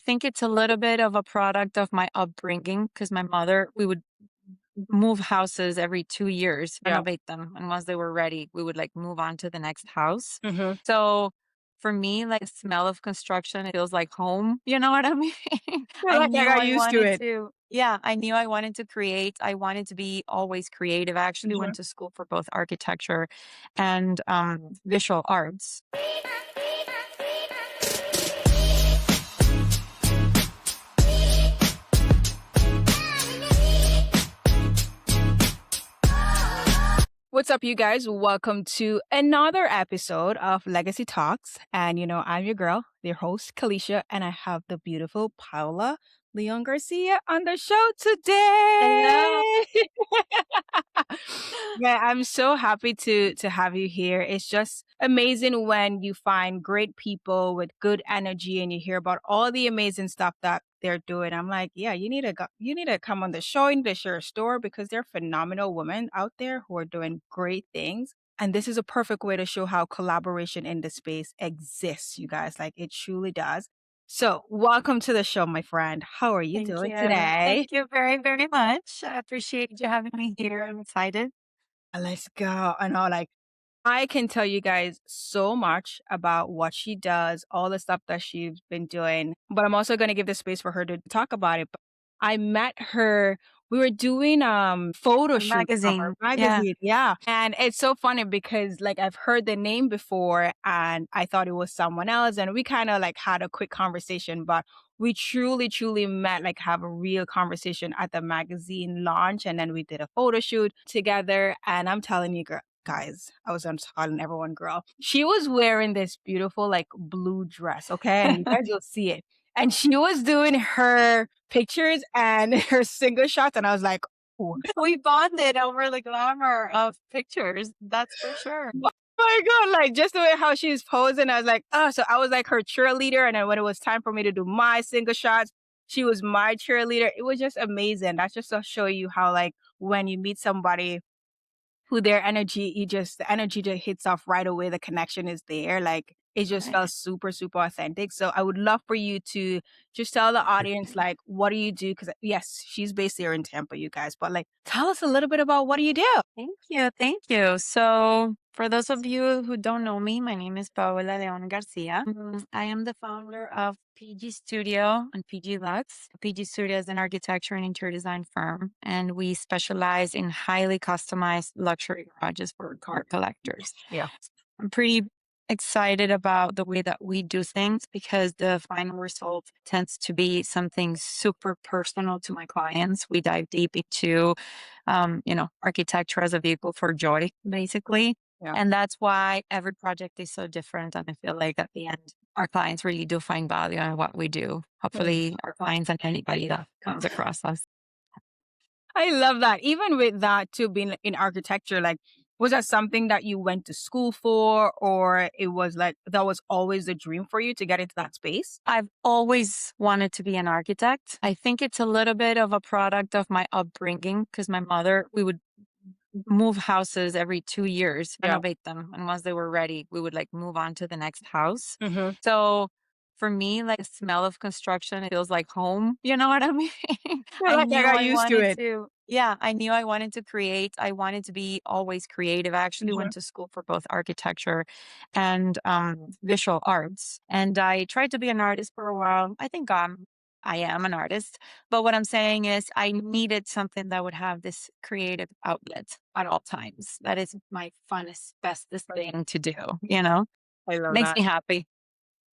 think it's a little bit of a product of my upbringing because my mother, we would move houses every 2 years, Yeah. renovate them. And once they were ready, we would like move on to the next house. Hmm. So for me, like the smell of construction, it feels like home. You know what I mean? Feel I like I knew got I used to wanted it. to, yeah, I knew I wanted to create. I wanted to be always creative. I actually Hmm. went to school for both architecture and visual arts. What's up, you guys? Welcome to another episode of Legacy Talks. And, I'm your girl, your host, Kalisha, and I have the beautiful Paola Leon Garcia on the show Hello. today. Yeah, I'm so happy to have you here. It's just amazing when you find great people with good energy and you hear about all the amazing stuff that they're doing. I'm like, yeah, you need to come on the show and to share a story because there are phenomenal women out there who are doing great things. And this is a perfect way to show how collaboration in the space exists, you guys. Like it truly does. So, welcome to the show, my friend. How are you Thank doing you. today? Thank you very, very much. I appreciate you having me here. I'm excited. Let's go. I know, like, I can tell you guys so much about what she does, all the stuff that she's been doing, but I'm also going to give the space for her to talk about it. But I met her. We were doing photo A shoot of our magazine. Yeah. magazine. Yeah. And it's so funny because like I've heard the name before and I thought it was someone else and we kind of like had a quick conversation, but we truly met, like have a real conversation at the magazine launch and then we did a photo shoot together and I'm telling you, girl, guys, I was on calling everyone girl. She was wearing this beautiful like blue dress, okay? And you guys will see it. And she was doing her pictures and her single shots, and I was like, oh We bonded over the glamour of pictures. That's for sure. my God, like just the way how she's posing, I was like, oh, so I was like her cheerleader. And then when it was time for me to do my single shots, she was my cheerleader. It was just amazing. That's just to show you how like when you meet somebody who their energy, the energy just hits off right away. The connection is there. Like it just Right. felt super authentic. So I would love for you to just tell the audience, like, what do you do? Because yes, she's based here in Tampa, you guys, but like, tell us a little bit about what do you do? Thank you. Thank you. So, for those of you who don't know me, my name is Paola Leon Garcia. I am the founder of PG Studio and PG Lux. PG Studio is an architecture and interior design firm, and we specialize in highly customized luxury garages for car collectors. Yeah. I'm pretty excited about the way that we do things because the final result tends to be something super personal to my clients. We dive deep into, architecture as a vehicle for joy, basically. Yeah. And that's why every project is so different. And I feel like at the end, our clients really do find value in what we do. Hopefully, our clients and anybody that comes across us. I love that. Even with that too, being in architecture, like, was that something that you went to school for, or it was like that was always the dream for you to get into that space? I've always wanted to be an architect. I think it's a little bit of a product of my upbringing because my mother, we would move houses every 2 years, Yeah. renovate them. And once they were ready, we would like move on to the next house. Hmm. So for me, like the smell of construction, it feels like home. You know what I mean? Feel I like I knew got I used to wanted it. to, yeah, I knew I wanted to create. I wanted to be always creative. I actually Hmm. went to school for both architecture and visual arts. And I tried to be an artist for a while. I am an artist. But what I'm saying is, I needed something that would have this creative outlet at all times. That is my funnest, bestest thing to do, I love makes that. me happy.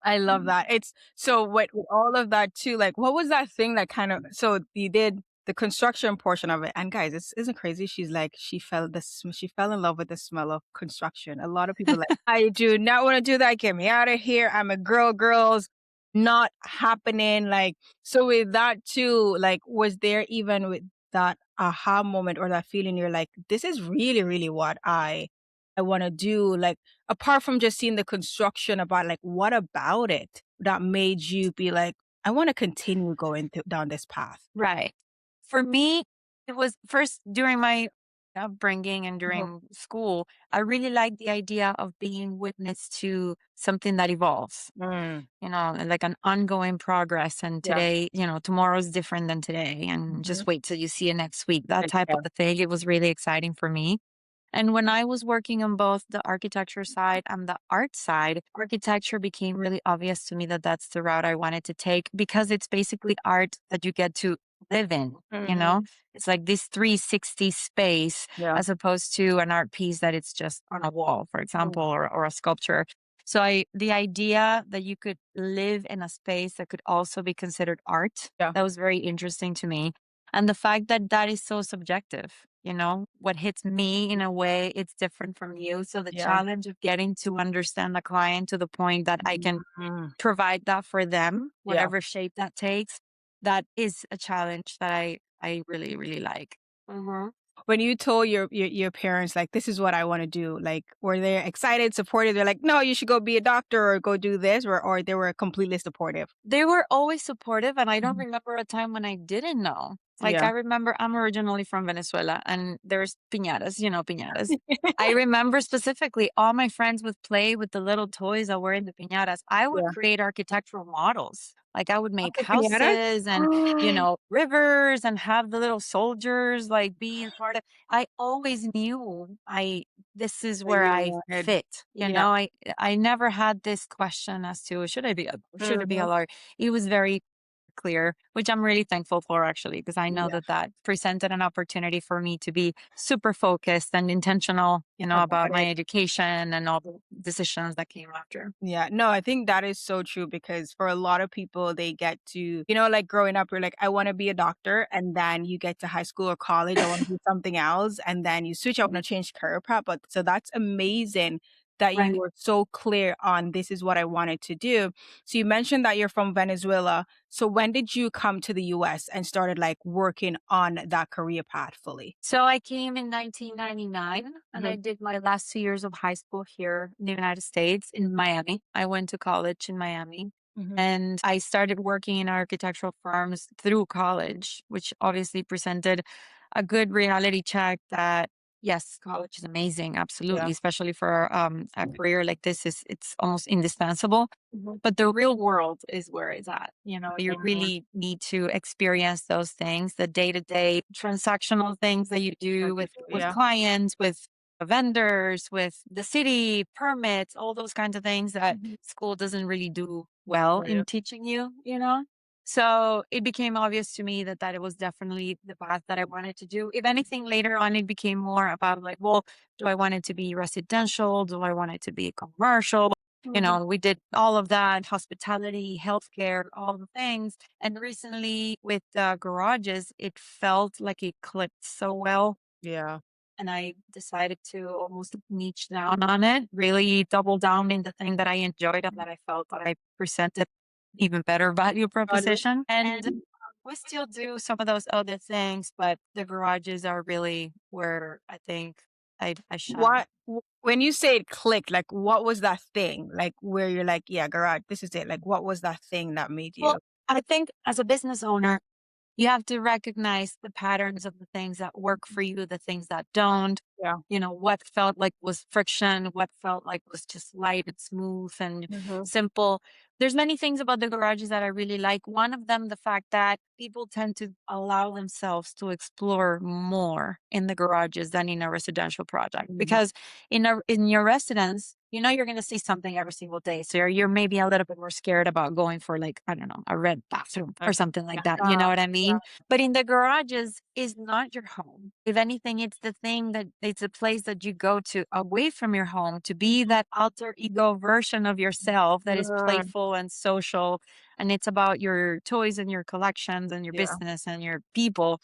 I love that. It's so with all of that too, like what was that thing that kind of so you did the construction portion of it. And guys, this isn't crazy. She's like she fell in love with the smell of construction. A lot of people are like, I do not want to do that. Get me out of here. I'm a girls, not happening. Like so with that too, like was there even with that aha moment or that feeling you're like, this is really what I want to do, like apart from just seeing the construction about like what about it that made you be like, I want to continue going down this path. Right. For me, it was first during my upbringing and Mhm. during school, I really like the idea of being witness to something that evolves, Mm. and like an ongoing progress. And Yeah. today, tomorrow's different than today. And Mhm. just wait till you see it next week. That Like, type yeah. of a thing. It was really exciting for me. And when I was working on both the architecture side and the art side, architecture became really obvious to me that that's the route I wanted to take because it's basically art that you get to live in, you know? Mhm. It's like this 360 space Yeah. as opposed to an art piece that it's just on a wall, for example, Mm. or a sculpture. So the idea that you could live in a space that could also be considered art, Yeah. that was very interesting to me. And the fact that that is so subjective, what hits me in a way, it's different from you. So the Yeah. challenge of getting to understand the client to the point that I can Mhm. provide that for them, Yeah. whatever shape that takes, that is a challenge that I really, really like. Hmm. When you told your parents, like, "This is what I wanna do," like, were they excited, supportive? They're like, "No, you should go be a doctor or go do this," or they were completely supportive? They were always supportive, and I don't Mhm. remember a time when I didn't know. Like, Yeah. I remember I'm originally from Venezuela, and there's piñatas, piñatas. I remember specifically all my friends would play with the little toys that were in the piñatas. I would Yeah. create architectural models. Like, I would make After piñatas? houses and, rivers and have the little soldiers like being part of. I always knew this is That where you I wanted. fit. Yeah. I never had this question as to should I be a Mhm. lawyer? It was very clear, which I'm really thankful for actually, because I know Yeah. that that presented an opportunity for me to be super focused and intentional, About about my it. education and all the decisions that came after. Yeah, no, I think that is so true because for a lot of people, they get to, like growing up, you're like, I want to be a doctor. And then you get to high school or college, I want to do something else. And then you switch out and change career path. But so that's amazing that you Right. were so clear on this is what I wanted to do. So you mentioned that you're from Venezuela. So when did you come to the US and started like working on that career path fully? So I came in 1999 and I Mhm. did my last 2 years of high school here in the United States in Miami. I went to college in Miami Mhm. and I started working in architectural firms through college, which obviously presented a good reality check that yes, college is amazing, Yeah. absolutely, especially for a career like this is it's almost indispensable. Mhm. But the real world is where it's at. You Mhm. really need to experience those things, the day-to-day transactional things that you do That you with yeah. clients, with vendors, with the city, permits, all those kinds of things that Mhm. school doesn't really do well Yeah. in teaching you. So it became obvious to me that it was definitely the path that I wanted to do. If anything, later on, it became more about like, well, do I want it to be residential? Do I want it to be commercial? Mhm. We did all of that, hospitality, healthcare, all the things. And recently with the garages, it felt like it clicked so well. Yeah. And I decided to almost niche down on it, really double down in the thing that I enjoyed and that I felt that I presented even better value Got it. proposition. And we still do some of those other things, but the garages are really where I think I shine. When you say it clicked, like, what was that thing? Like, where you're like, "Yeah, garage, this is it." Like, what was that thing that made Well, you I think as a business owner, you have to recognize the patterns of the things that work for you, the things that don't. Yeah. What felt like was friction, what felt like was just light and smooth and Mhm. simple. There's many things about the garages that I really like. One of them, the fact that people tend to allow themselves to explore more in the garages than in a residential project. Mhm. Because in your residence, you're going to see something every single day. So you're maybe a little bit more scared about going for like, I don't know, a red bathroom or something Yeah. like that. You know what I mean? But in the garages is not your home. If anything, it's the thing that it's a place that you go to away from your home to be that alter ego version of yourself that is Mhm. playful and social. And it's about your toys and your collections and your Yeah. business and your people.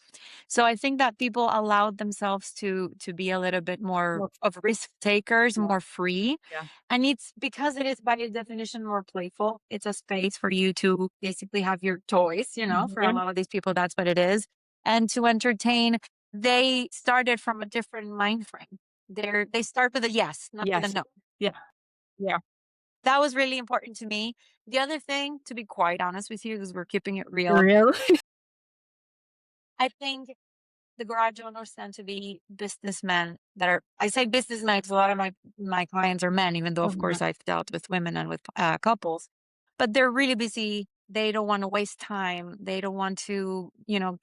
So I think that people allowed themselves to be a little bit more Well, of risk takers, yeah, more free. yeah. And it's because it is by definition more playful. It's a space for you to basically have your toys, for a Mhm. lot of these people, that's what it is. And to entertain, they started from a different mind frame. They start with a yes, not with a Yes. no. Yeah. Yeah. That was really important to me. The other thing, to be quite honest with you, because we're keeping it real, Real? I think the garage owners tend to be businessmen that are, I say businessmen because a lot of my clients are men, even though of Mhm. course I've dealt with women and with couples, but they're really busy. They don't want to waste time. They don't want to,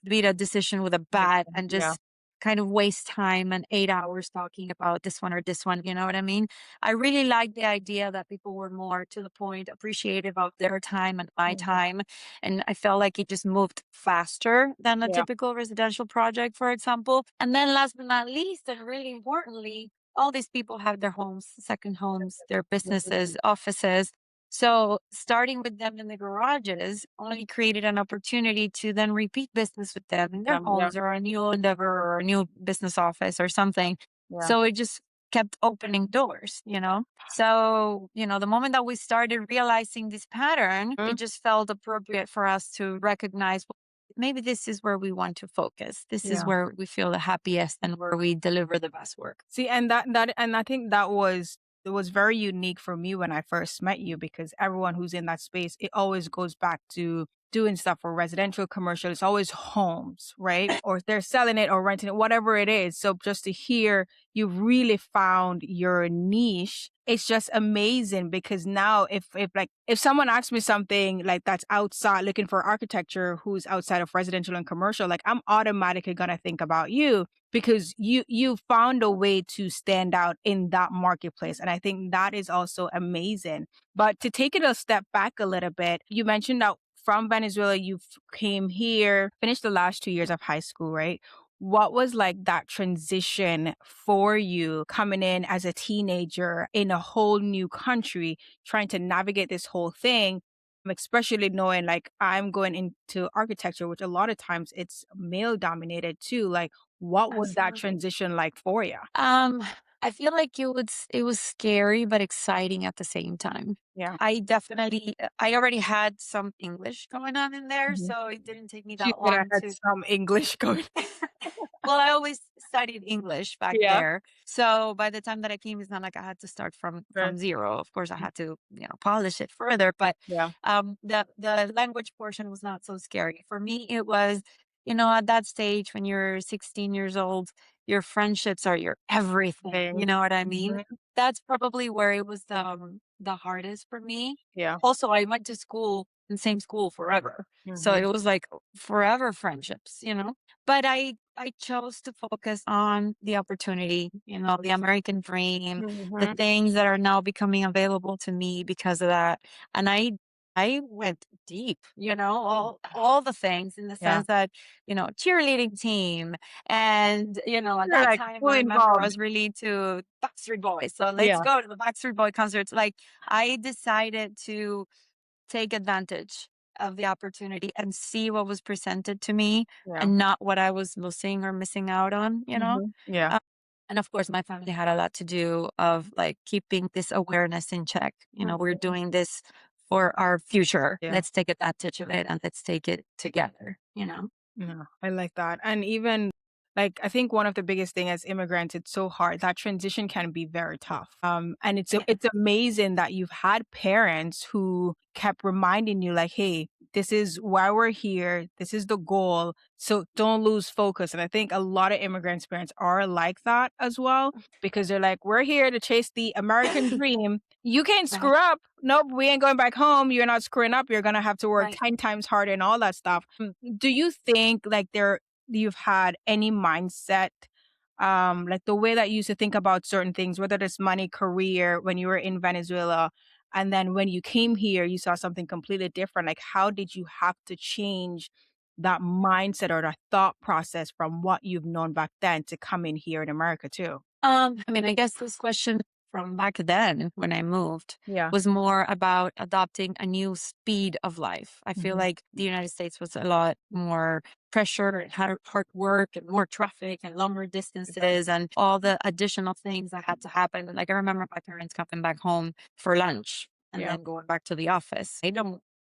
beat a decision with a Like, bat and yeah, just kind of waste time and 8 hours talking about this one or this one. You know what I mean? I really like the idea that people were more to the point, appreciative of their time and my mhm, time. And I felt like it just moved faster than a yeah, typical residential project, for example. And then last but not least, and really importantly, all these people have their homes, second homes, their businesses, mhm, offices. So starting with them in the garages only created an opportunity to then repeat business with them in their yeah, homes or a new endeavor or a new business office or something. yeah, So it just kept opening doors. So, the moment that we started realizing this pattern, mhm, it just felt appropriate for us to recognize, well, maybe this is where we want to focus. This is yeah. where we feel the happiest and where we deliver the best work. See, and I think that was it was very unique for me when I first met you because everyone who's in that space, it always goes back to doing stuff for residential, commercial. It's always homes, right? Or they're selling it or renting it, whatever it is. So just to hear you really found your niche, it's just amazing because now if someone asks me something like that's outside looking for architecture who's outside of residential and commercial, like I'm automatically gonna think about you because you found a way to stand out in that marketplace, and I think that is also amazing. But to take it a step back a little bit, you mentioned that from Venezuela you came here, finished the last 2 years of high school, right? What was like that transition for you coming in as a teenager in a whole new country, trying to navigate this whole thing, especially knowing like I'm going into architecture, which a lot of times it's male dominated too. Like, what was that Absolutely. transition like for you? Um, I feel like it was scary but exciting at the same time. Yeah. I already had some English going on in there, Mhm. so it didn't take me She that said I long had to some English going. well, I always studied English back Yeah. there. So by the time that I came, it's not like I had to start from Right. zero. Of course, I had to, polish it further. But Yeah. the language portion was not so scary. For me, it was, at that stage when you're 16 years old, your friendships are your everything. You Thing. know what I mean? Mhm. That's probably where it was the hardest for me. Yeah. Also, I went to school in same school forever. So Mhm. it was like forever friendships. But I chose to focus on the opportunity, the American dream, the Mhm. things that are now becoming available to me because of that. And I went deep, all the things in the Yeah. sense that, cheerleading team. And, at You're that like time, I fully remember I involved. was really to Backstreet Boys. So let's Yeah. go to the Backstreet Boy concerts. Like I decided to take advantage of the opportunity and see what was presented to me Yeah. and not what I was losing or missing out on. Mhm. Yeah. Uh, and of course, my family had a lot to do of like keeping this awareness in check. We're Mhm. doing this for our future. Yeah. Let's take advantage of it and let's take it together. Yeah, I like that. And even like I think one of the biggest thing as immigrants, it's so hard. That transition can be very tough. And Yeah. it's amazing that you've had parents who kept reminding you, like, hey, this is why we're here. This is the goal. So don't lose focus. And I think a lot of immigrants' parents are like that as well, because they're like, we're here to chase the American dream. You can't Right. screw up. Nope, we ain't going back home. You're not screwing up. You're gonna have to work Right. 10 times harder and all that stuff. Do you think like you've had any mindset, like the way that you used to think about certain things, whether it's money, career, when you were in Venezuela, and then when you came here, you saw something completely different. Like, how did you have to change that mindset or that thought process from what you've known back then to come in here in America too? I mean, I guess this question from back then when I moved Yeah. was more about adopting a new speed of life. I feel Mhm. like the United States was a lot more pressure and hard work and more traffic and longer Yeah. distances and all the additional things that had to happen. Like I remember my parents coming back home for lunch and Yeah. then going back to the office.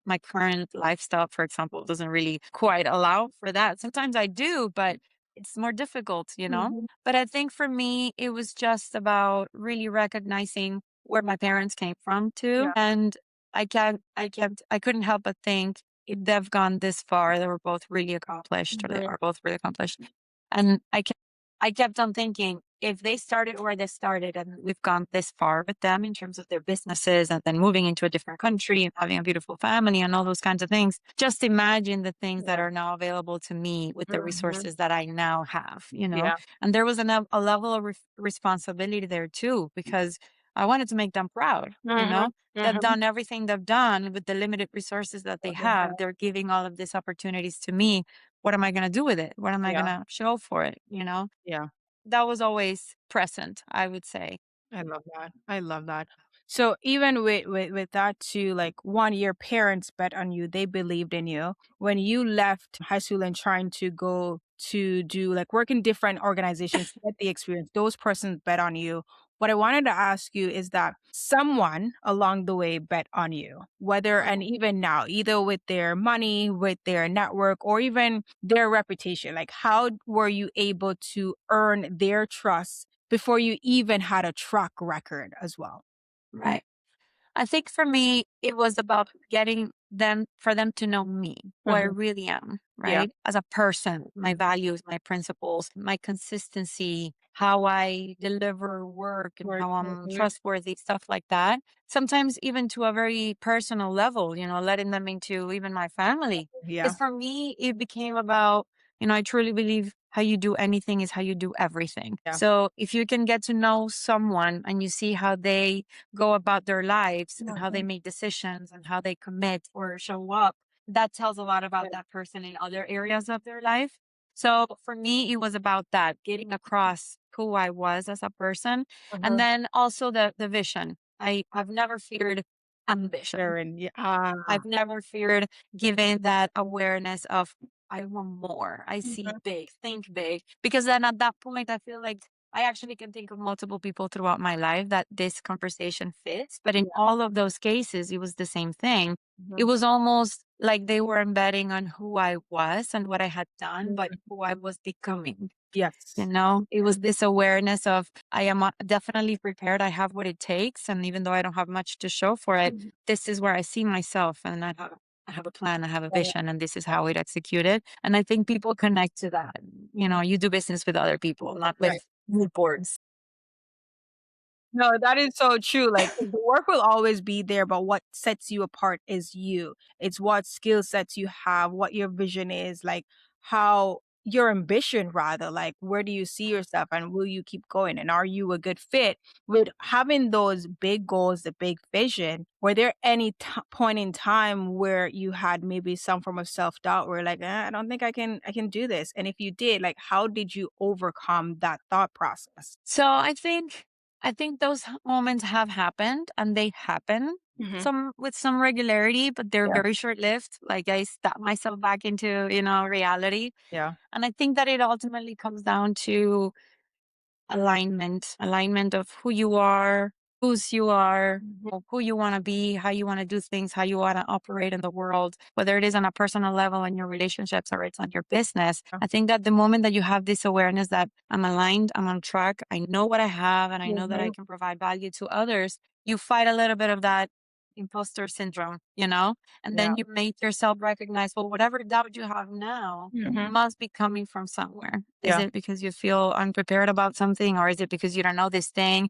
My current lifestyle, for example, doesn't really quite allow for that. Sometimes I do, but it's more difficult. Mhm. But I think for me, it was just about really recognizing where my parents came from too. Yeah. And I couldn't help but think if they've gone this far, they were both really accomplished, or they Right. are both really accomplished. And I kept on thinking, if they started where they started and we've gone this far with them in terms of their businesses and then moving into a different country and having a beautiful family and all those kinds of things, just imagine the things that Yeah. are now available to me with the Mhm. resources that I now have, you know? Yeah. And there was a level of responsibility there too, because I wanted to make them proud, you Mhm. know? They've Mhm. done everything they've done with the limited resources that they What they have. have. They're giving all of these opportunities to me. What am I going to do with it? What am I going Yeah. to show for it? You know, Yeah. that was always present, I would say. I love that. I love that. So even with that too, like one, your parents bet on you. They believed in you. When you left high school and trying to go to do like work in different organizations, get the experience, those persons bet on you. What I wanted to ask you is that someone along the way bet on you, whether and even now, either with their money, with their network, or even their reputation. Like how were you able to earn their trust before you even had a track record as well? Right. I think for me, it was about getting them for them to know me, who I Mhm. really am, Yeah. right? As a person, my values, my principles, my consistency, how I deliver work and Work. how I'm Mhm. trustworthy, stuff like that. Sometimes even to a very personal level, letting them into even my family. Yeah. Because for me, it became about, I truly believe how you do anything is how you do everything. Yeah. So if you can get to know someone and you see how they go about their lives and how they Mhm. make decisions and how they commit or show up, that tells a lot Yeah. about that person in other areas of their life. So for me, it was about that, getting across who I was as a person. And Mhm. then also the vision. I've never feared ambition. Sharon, yeah. I've never feared giving that awareness of I want more. I see Mhm. big, think big. Because then at that point, I feel like I actually can think of multiple people throughout my life that this conversation fits. But in Yeah. all of those cases, it was the same thing. It Mhm. was almost like they were embedding on who I was and what I had done, but Mhm. who I was becoming. Yes. It was this awareness of I am definitely prepared. I have what it takes. And even though I don't have much to show for it, Mhm. this is where I see myself. And I have a plan, I have a Yeah. vision, and this is how it executed. And I think people connect to that. You do business with other people, not Right. with mood boards. No, that is so true. Like the work will always be there, but what sets you apart is you. It's what skill sets you have, what your vision is, like how your ambition rather, like where do you see yourself and will you keep going? And are you a good fit with having those big goals, the big vision? Were there any point in time where you had maybe some form of self-doubt where like, I don't think I can do this. And if you did, like how did you overcome that thought process? So I think those moments have happened and they happen Hmm. some with some regularity, but they're Yeah. very short lived. Like I step myself back into, reality. Yeah. And I think that it ultimately comes down to alignment of who you are, whose you are, Mhm. or who you want to be, how you want to do things, how you want to operate in the world, whether it is on a personal level in your relationships or it's on your business. Yeah. I think that the moment that you have this awareness that I'm aligned, I'm on track, I know what I have, and I know that I Mhm. can provide value to others, you fight a little bit of that imposter syndrome, and Yeah. then you make yourself recognize, well, whatever doubt you have now Mhm. must be coming from somewhere. Is Yeah. it because you feel unprepared about something, or is it because you don't know this thing?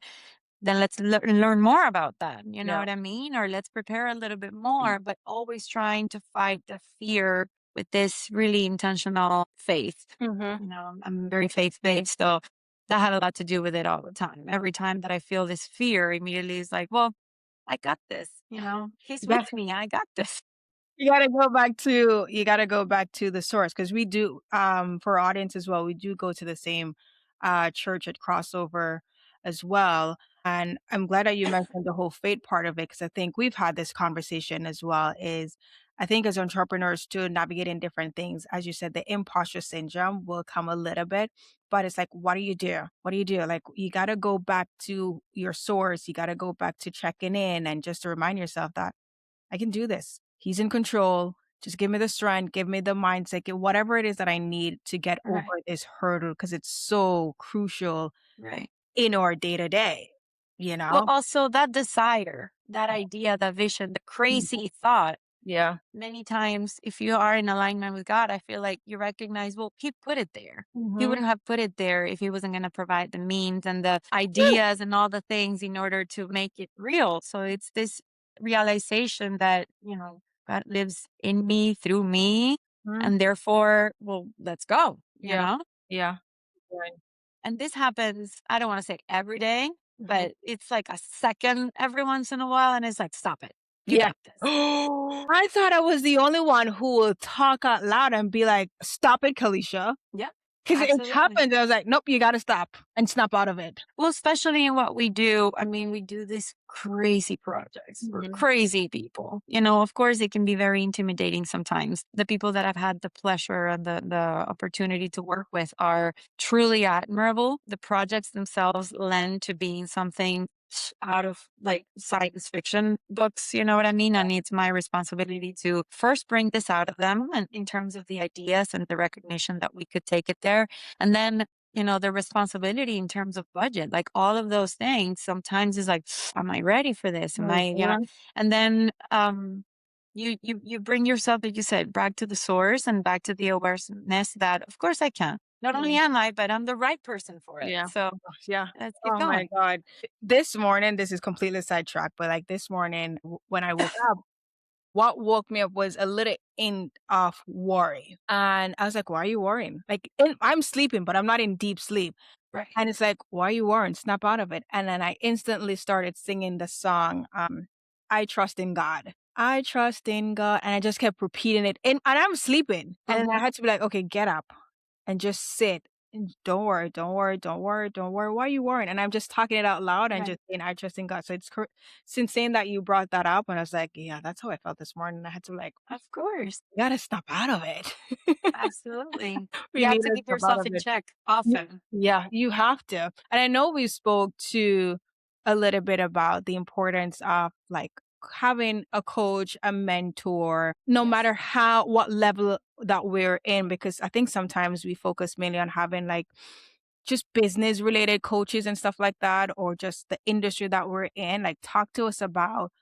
Then let's learn more about that. You know Yeah. what I mean? Or let's prepare a little bit more, but always trying to fight the fear with this really intentional faith. Mhm. I'm very faith based, so that had a lot to do with it all the time. Every time that I feel this fear, immediately is like, well, I got this. He's You got with me. I got this. you gotta go back to the source because we do, for our audience as well, we do go to the same, church at Crossover as well, and I'm glad that you mentioned the whole fate part of it because I think we've had this conversation as well, is I think as entrepreneurs too, navigating different things, as you said, the imposter syndrome will come a little bit, but it's like, what do you do? What do you do? Like, you gotta go back to your source, you gotta go back to checking in and just to remind yourself that I can do this. He's in control. Just give me the strength, give me the mindset, whatever it is that I need to get over Right. this hurdle because it's so crucial Right. in our day to day, you Well, know? also that desire, that idea, that vision, the Mhm. crazy thought. Yeah. Many times, if you are in alignment with God, I feel like you recognize, well, He put it there. He Mhm. wouldn't have put it there if He wasn't going to provide the means and the ideas and all the things in order to make it real. So it's this realization that, God lives in me, through me, Mhm. and therefore, well, let's go, Yeah. Yeah. Right. and this happens, I don't want to say every day, Mhm. but it's like a second every once in a while. And it's like, stop it. You Yeah. got this. I thought I was the only one who would talk out loud and be like, "Stop it, Kalisha." Yep. 'Cause it Absolutely. happened. I was like, "Nope, you gotta stop and snap out of it." Well, especially in what we do. I mean, we do these crazy projects for Mhm. crazy people. Of course, it can be very intimidating sometimes. The people that I've had the pleasure and the opportunity to work with are truly admirable. The projects themselves lend to being something out of like science fiction books, you know what I mean? And it's my responsibility to first bring this out of them and in terms of the ideas and the recognition that we could take it there. And then the responsibility in terms of budget, like all of those things sometimes is like, am I ready for this? Am I, Mhm. and then you bring yourself, like you said, back to the source and back to the awareness that of course I can. Not only Yeah. am I, but I'm the right person for it. Yeah. So Yeah. let's keep Oh my going. god. This morning, this is completely sidetracked, but, like, this morning, when I woke up, what woke me up was a little hint of worry, and I was like, "Why are you worrying?" Like, I'm sleeping, but I'm not in deep sleep, Right. and it's like, "Why are you worrying? Snap out of it." And then I instantly started singing the song, "I trust in God. I trust in God," and I just kept repeating it, and I'm sleeping, and then I Hmm. had to be like, "Okay, get up and just sit, and don't worry, don't worry, don't worry, don't worry. Why are you worrying?" And I'm just talking it out loud and Right. just saying, "I trust in God." So it's insane that you brought that up, and I was like, "Yeah, that's how I felt this morning." I had to like, Of course. "We gotta snap out of it." Absolutely. We You have need to to keep snap out yourself of in it. check Y often. Yeah, you have to. And I know we spoke to a little bit about the importance of, like, having a coach, a mentor, no Yes. matter what level that we're in, because I think sometimes we focus mainly on having, like, just business related coaches and stuff like that, or just the industry that we're in. Like, talk to us about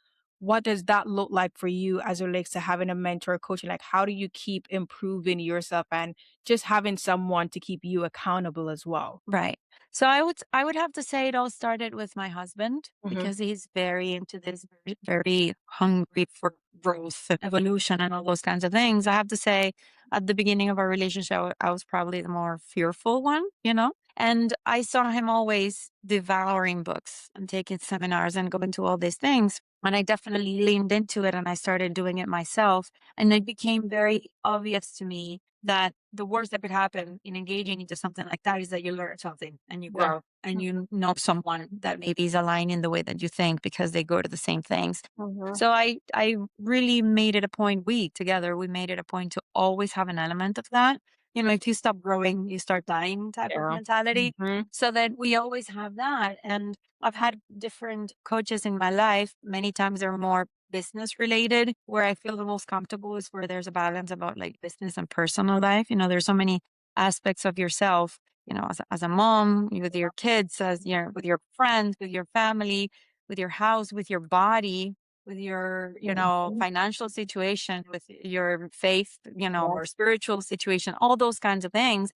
what does that look like for you as it relates to having a mentor, coach, and like how do you keep improving yourself and just having someone to keep you accountable as well? Right. So I would have to say it all started with my husband Mhm. because he's very into this, very, very hungry for growth and evolution and all those kinds of things. I have to say at the beginning of our relationship, I was probably the more fearful one. And I saw him always devouring books and taking seminars and going to all these things. And I definitely leaned into it and I started doing it myself. And it became very obvious to me that the worst that could happen in engaging into something like that is that you learn something and you Yeah. grow and you know someone that maybe is aligned in the way that you think because they go to the same things. Mhm. So I really made it a point, we together, we made it a point to always have an element of that. If you stop growing, you start dying type of Yeah. mentality. Mhm. So that we always have that. And I've had different coaches in my life. Many times they're more business related. Where I feel the most comfortable is where there's a balance about like business and personal life. There's so many aspects of yourself, as a mom, with your kids, with your friends, with your family, with your house, with your body, with your, Mhm. financial situation, with your faith, or Yes. spiritual situation, all those kinds of things.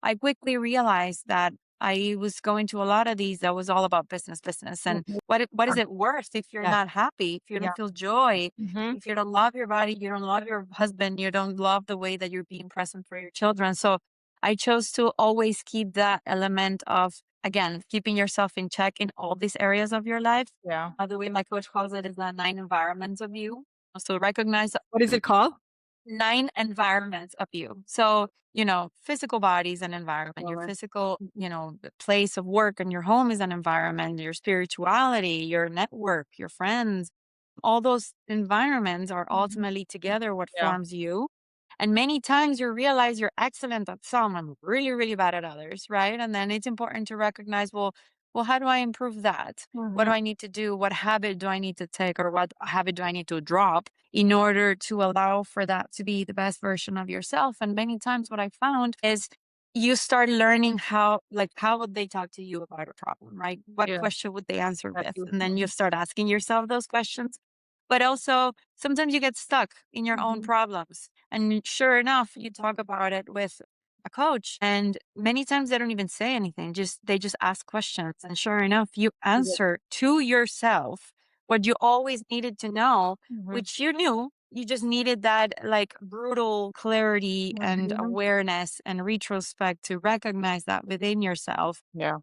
I quickly realized that I was going to a lot of these that was all about business, business. And Mhm. what is it worth if you're Yes. not happy, if you Yeah. don't feel joy, Mhm. if you don't love your body, you don't love your husband, you don't love the way that you're being present for your children. So I chose to always keep that element of, again, keeping yourself in check in all these areas of your life. Yeah. The way my coach calls it is the 9 environments of you. So recognize What is it called? 9 environments of you. So, physical body is an environment, your Moment. physical, the place of work and your home is an environment, your spirituality, your network, your friends, all those environments are Mhm. ultimately together what Yeah. forms you. And many times you realize you're excellent at some and really, really bad at others, right? And then it's important to recognize, well, how do I improve that? What do Mhm. I need to do? What habit do I need to take or what habit do I need to drop in order to allow for that to be the best version of yourself? And many times what I found is you start learning how would they talk to you about a problem, right? What Yeah. question would they answer That with? you And then you Mhm. start asking yourself those questions. But also, sometimes you get stuck in your own Mhm. problems. And sure enough, you talk about it with a coach, and many times they don't even say anything. Just they just ask questions. And sure enough, you Yeah. answer to yourself what you always needed to know, Mhm. which you knew. You just needed that like brutal clarity and Mhm. awareness and retrospect to recognize that within yourself. Yeah.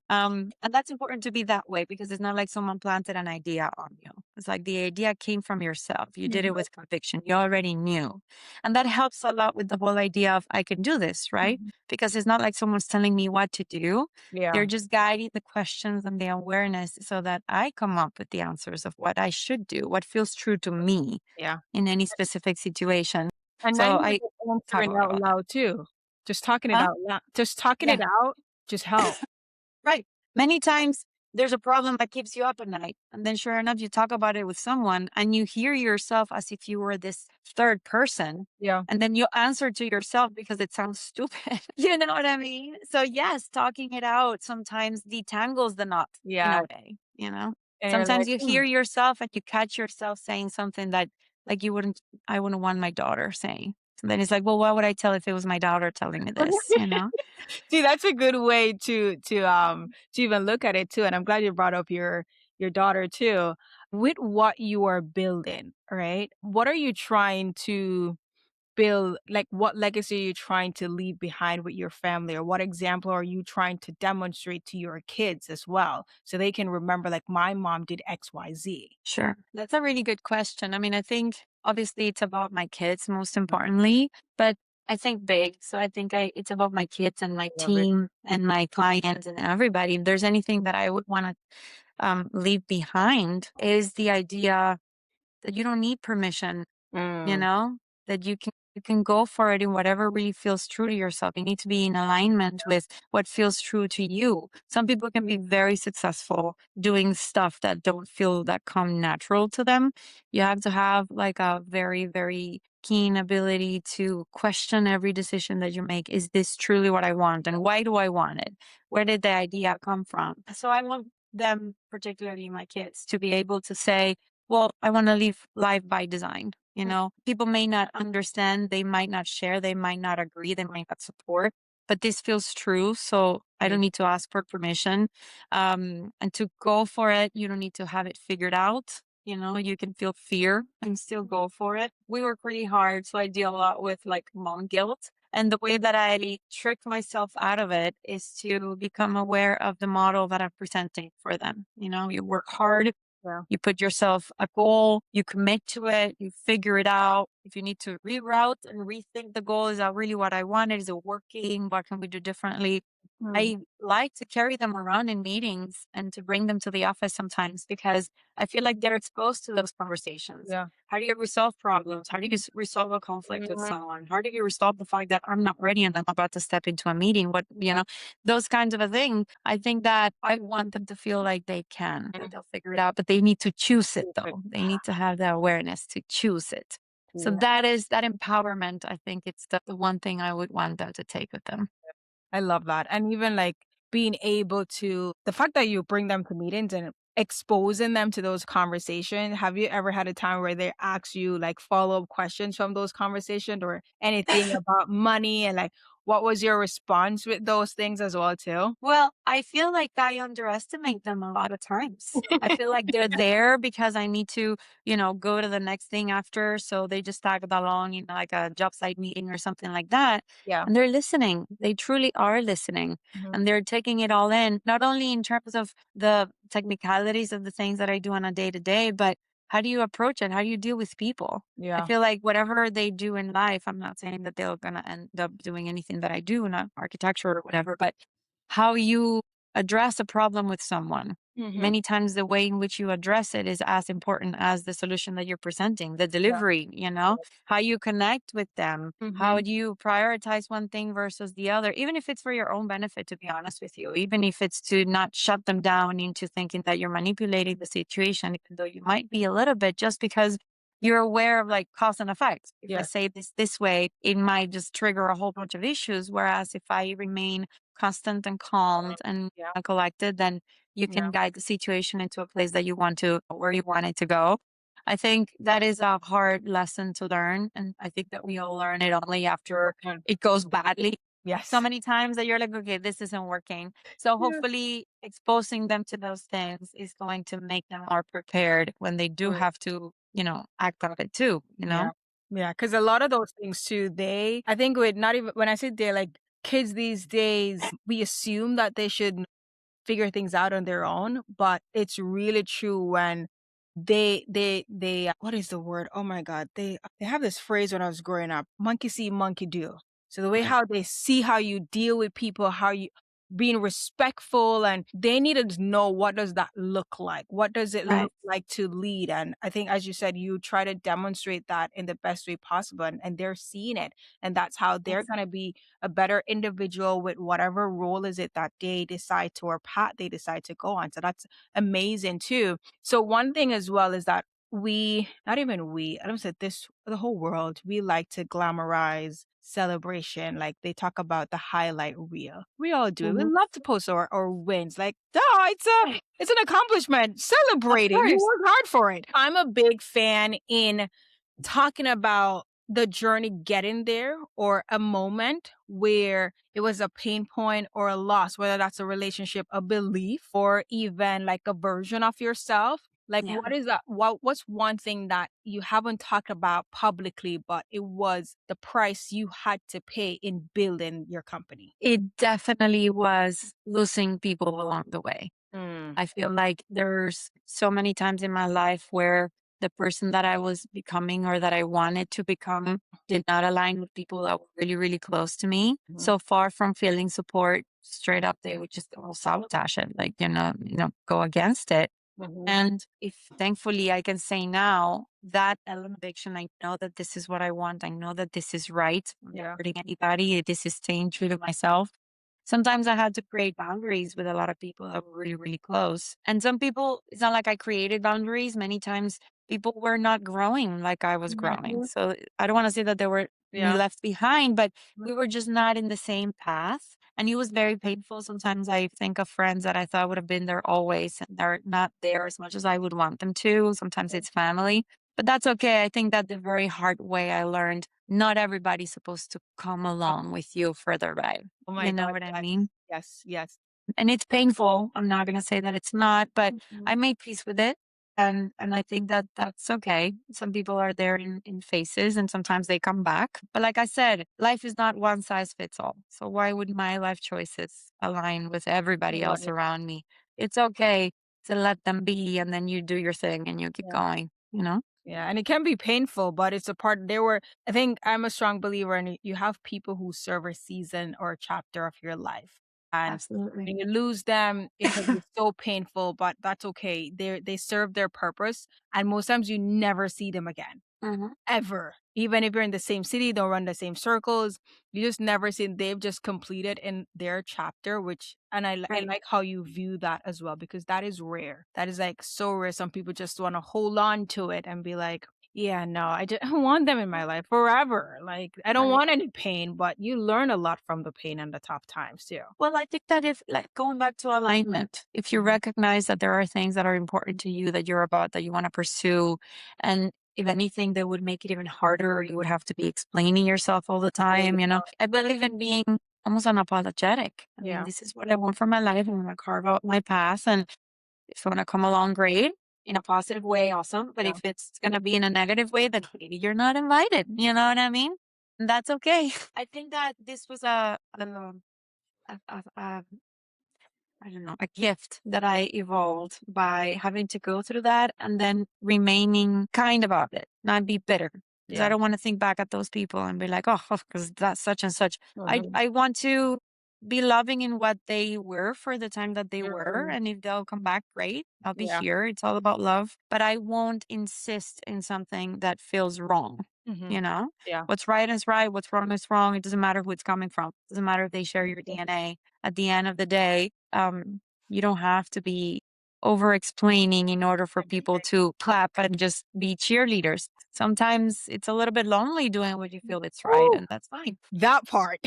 And that's important to be that way because it's not like someone planted an idea on you. It's like the idea came from yourself. You did Mhm. it with conviction. You already knew. And that helps a lot with the whole idea of I can do this, right? Mhm. Because it's not like someone's telling me what to do. Yeah. They're just guiding the questions and the awareness so that I come up with the answers of what I should do, what feels true to me Yeah. in any specific situation. And not So even I just talk a answering lot out about that. loud too. Huh? Just talking Yeah. it out just help. Right. Many times there's a problem that keeps you up at night. And then sure enough, you talk about it with someone and you hear yourself as if you were this third person. Yeah. And then you answer to yourself because it sounds stupid. You know what I mean? So yes, talking it out sometimes detangles the knot in a Yeah. way, you know? And you're Sometimes like, you "Mm." hear yourself and you catch yourself saying something that like I wouldn't want my daughter saying. So then it's like, well, what would I tell if it was my daughter telling me this, you know? See, that's a good way to even look at it too, and I'm glad you brought up your daughter too. With what you are building, right? What are you trying to build? Like, what legacy are you trying to leave behind with your family, or what example are you trying to demonstrate to your kids as well, so they can remember, like, my mom did XYZ? Sure. That's a really good question. I mean, I think obviously it's about my kids most importantly, but I think big. So I think it's about my kids and my Love it. team and my clients and everybody. If there's anything that I would want to leave behind is the idea that you don't need permission, you Mm, know, that you can go for it in whatever really feels true to yourself. You need to be in alignment with what feels true to you. Some people can be very successful doing stuff that don't feel that come natural to them. You have to have like a very, very keen ability to question every decision that you make. Is this truly what I want? And why do I want it? Where did the idea come from? So I want them, particularly my kids, to be able to say, well, I want to live life by design. You mm, know, people may not understand, they might not share, they might not agree, they might not support, but this feels true. So I yeah, don't need to ask for permission. And to go for it, you don't need to have it figured out. You know, you can feel fear and still go for it. We work really hard. So I deal a lot with like mom guilt. And the way that I trick myself out of it is to become aware of the model that I'm presenting for them. You know, you work hard, yeah. you put yourself a goal, you commit to it, you figure it out. If you need to reroute and rethink the goal, is that really what I wanted? Is it working? What can we do differently? Mm, I like to carry them around in meetings and to bring them to the office sometimes because I feel like they're exposed to those conversations. yeah. How do you resolve problems? How do you resolve a conflict with Mhm, someone? How do you resolve the fact that I'm not ready and I'm about to step into a meeting? Those kinds of a thing. I think that I want them to feel like they can, that mm. they'll figure it out, but they need to choose it Perfect. though. They need to have the awareness to choose it. So Yeah. that is that empowerment. I think it's the one thing I would want them to take with them. I love that. And even like being able to the fact that you bring them to meetings and exposing them to those conversations. Have you ever had a time where they ask you like follow-up questions from those conversations or anything about money and like what was your response with those things as well too? Well, I feel like I underestimate them a lot of times. I feel like they're there because I need to, go to the next thing after. So they just tag it along, like a job site meeting or something like that. Yeah. And they're listening. They truly are listening Mhm. and they're taking it all in, not only in terms of the technicalities of the things that I do on a day to day, but how do you approach it? How do you deal with people? I Yeah. feel like whatever they do in life, I'm not saying that they're going to end up doing anything that I do, not architecture or whatever, but how you address a problem with someone. Mhm. Many times, the way in which you address it is as important as the solution that you're presenting, the Yeah. delivery, how you connect with them, how Mhm. do you prioritize one thing versus the other, even if it's for your own benefit, to be honest with you, even if it's to not shut them down into thinking that you're manipulating the situation, even though you might be a little bit, just because you're aware of like cause and effect. If I Yes. say this way, it might just trigger a whole bunch of issues. Whereas if I remain constant and calm and Yeah. collected, then you Yeah. can guide the situation into a place that you want to, where you want it to go. I think that is a hard lesson to learn. And I think that we all learn it only after Mhm. it goes badly so Yes. many times that you're like, okay, this isn't working. So Yeah. hopefully exposing them to those things is going to make them more prepared when they do True. have to, act on it too, Yeah. Yeah, because a lot of those things too, I think with not even when I say they're like kids these days, we assume that they should figure things out on their own, but it's really true when what is the word? Oh my god. They have this phrase when I was growing up, monkey see, monkey do. So the way Right. how they see how you deal with people, how you being respectful, and they need to know what does that look like? What does it Right. look like to lead? And I think as you said, you try to demonstrate that in the best way possible, and they're seeing it. And that's how they're Yes. gonna be a better individual with whatever role is it that they decide to or path they decide to go on. So that's amazing too. So one thing as well is that not even we, I don't say this, the whole world, we like to glamorize celebration. Like they talk about the highlight reel. We all do it. We Mhm. love to post our wins. Like, duh, Right. it's an accomplishment. Of Celebrate it. You course. work hard for it. I'm a big fan in talking about the journey getting there or a moment where it was a pain point or a loss, whether that's a relationship, a belief, or even like a version of yourself. Like Yeah. what is that? What's one thing that you haven't talked about publicly, but it was the price you had to pay in building your company? It definitely was losing people along the way. Mm, I feel like there's so many times in my life where the person that I was becoming or that I wanted to become did not align with people that were really, really close to me. mhm. So far from feeling support, straight up, they would just sabotage it, like, go against it. Mhm. And if thankfully I can say now that element of addiction, I know that this is what I want. I know that this is right. I'm not Yeah. hurting anybody. This is staying true to myself. Sometimes I had to create boundaries with a lot of people that were really, really close. And some people, it's not like I created boundaries. Many times people were not growing like I was growing. Mhm. So I don't want to say that they were we Yeah. left behind, but we were just not in the same path. And it was very painful. Sometimes I think of friends that I thought would have been there always, and they're not there as much as I would want them to. Sometimes it's family, but that's okay. I think that the very hard way I learned not everybody's supposed to come along with you for the ride. Oh my You know God. what I Yes. mean? Yes. Yes. And it's painful. I'm not going to say that it's not, but Mhm. I made peace with it. And I think that that's okay. Some people are there in phases and sometimes they come back. But like I said, life is not one size fits all. So why would my life choices align with everybody else Right. around me? It's okay to let them be and then you do your thing and you keep Yeah. going, you know? Yeah, and it can be painful, but it's a part I think I'm a strong believer in you have people who serve a season or a chapter of your life. And Absolutely. when you lose them, it can be so painful, but that's okay. They serve their purpose, and most times you never see them again. Mhm. Ever. Even if you're in the same city, don't run the same circles, you just never see they've just completed in their chapter, which and I Right. like how you view that as well because that is rare. That is, like, so rare. Some people just wanna hold on to it and be like, "Yeah, no, I want them in my life forever." Like, I don't Right. want any pain, but you learn a lot from the pain and the tough times too. Well, I think that if, like, going back to alignment, if you Mhm. recognize that there are things that are important to you, that you're about, that you want to pursue, and if anything, that would make it even harder, you would have to be explaining yourself all the All the time. time. I believe in being almost unapologetic. I mean, Yeah. this is what I want for my life. I want to carve out my path. And if I want to come along, great. In a positive way, awesome. But Yeah. if it's going to be in a negative way, then maybe you're not invited. You know what I mean? And that's okay. I think that this was a I don't know, a gift that I evolved by having to go through that and then remaining kind about it, not be bitter. Because I Yeah. don't want to think back at those people and be like, oh, because that's such and such. Mhm. I want to be loving in what they were for the time that they were. Mhm. And if they'll come back, great. I'll be Yeah. here. It's all about love. But I won't insist in something that feels wrong. Mhm. You know, Yeah. what's right is right. What's wrong is wrong. It doesn't matter who it's coming from. It doesn't matter if they share your DNA. At the end of the day, you don't have to be over explaining in order for people to clap and just be cheerleaders. Sometimes it's a little bit lonely doing what you feel it's right, Ooh, and that's fine. that part.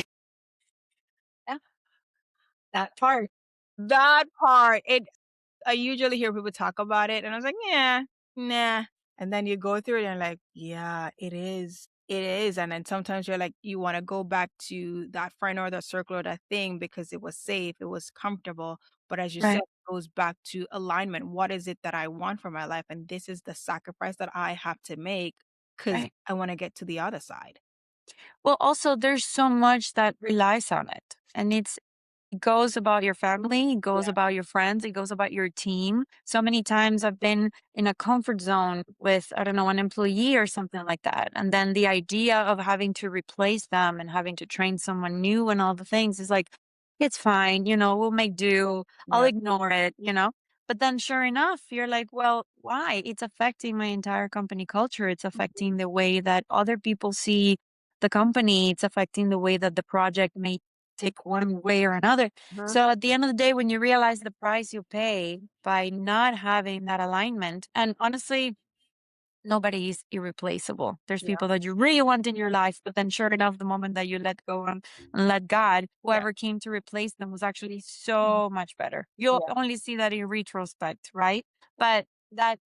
Yeah, that part. That part. I usually hear people talk about it, and I was like, "Yeah, nah." And then you go through it and like, yeah, it is. It is. And then sometimes you're like, you want to go back to that friend or that circle or that thing because it was safe, it was comfortable. But as you said, Right. it goes back to alignment. What is it that I want for my life? And this is the sacrifice that I have to make because Right. I want to get to the other side. Well, also, there's so much that relies on it. And it goes about your family, it goes Yeah. about your friends, it goes about your team. So many times I've been in a comfort zone with, I don't know, an employee or something like that. And then the idea of having to replace them and having to train someone new and all the things is like, it's fine, we'll make do. I'll Yeah. ignore it. But then sure enough, you're like, well, why? It's affecting my entire company culture. It's affecting the way that other people see the company. It's affecting the way that the project may take one way or another. Mhm. So at the end of the day, when you realize the price you pay by not having that alignment, and honestly, nobody is irreplaceable. There's Yeah. people that you really want in your life, but then sure enough, the moment that you let go and let God, Yeah. whoever came to replace them was actually Mhm. so much better. You'll Yeah. only see that in retrospect, right? But that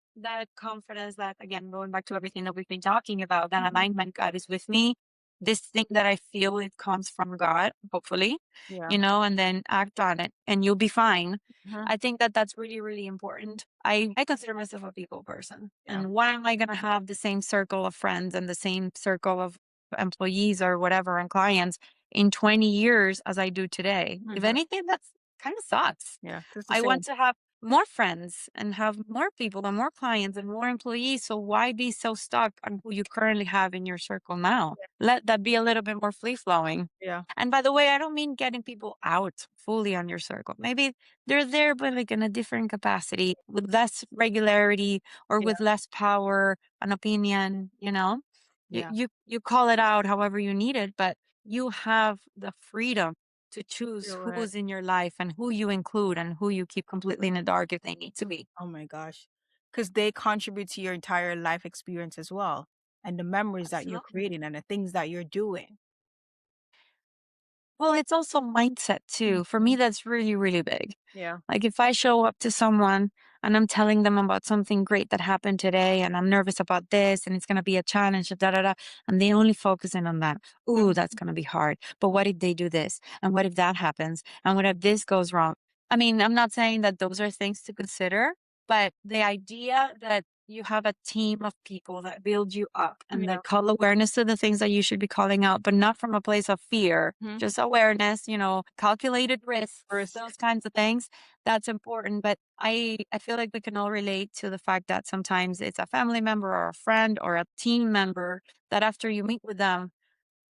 confidence, that again, going back to everything that we've been talking about, that Mhm. alignment, God is with me. This thing that I feel it comes from God, hopefully, Yeah. and then act on it and you'll be fine. Mhm. I think that that's really, really important. I consider myself a people person. Yeah. And why am I going to have the same circle of friends and the same circle of employees or whatever and clients in 20 years as I do today? If Mhm. anything, that's kind of sucks. Yeah. It's the I want same. to have more friends and have more people and more clients and more employees. So why be so stuck on who you currently have in your circle now? Let that be a little bit more free flowing. Yeah. And by the way, I don't mean getting people out fully on your circle. Maybe they're there, but like in a different capacity with less regularity or Yeah. with less power, an opinion. You, Yeah. you, you call it out however you need it, but you have the freedom to choose You're right. who's in your life and who you include and who you keep completely in the dark if they need to be. Oh my gosh, because they contribute to your entire life experience as well, and the memories that you're Absolutely. creating and the things that you're doing. Well, it's also mindset too. For Mhm. me, that's really, really big. Yeah. Like if I show up to someone and I'm telling them about something great that happened today and I'm nervous about this and it's going to be a challenge, da da da, and they only focusing on that. Ooh, that's Mhm. going to be hard. But what if they do this? And what if that happens? And what if this goes wrong? I mean, I'm not saying that those are things to consider, but the idea that you have a team of people that build you up and Yeah. that call awareness to the things that you should be calling out, but not from a place of fear, Mhm. just awareness, calculated risks, First. those kinds of things. That's important. But I feel like we can all relate to the fact that sometimes it's a family member or a friend or a team member that after you meet with them,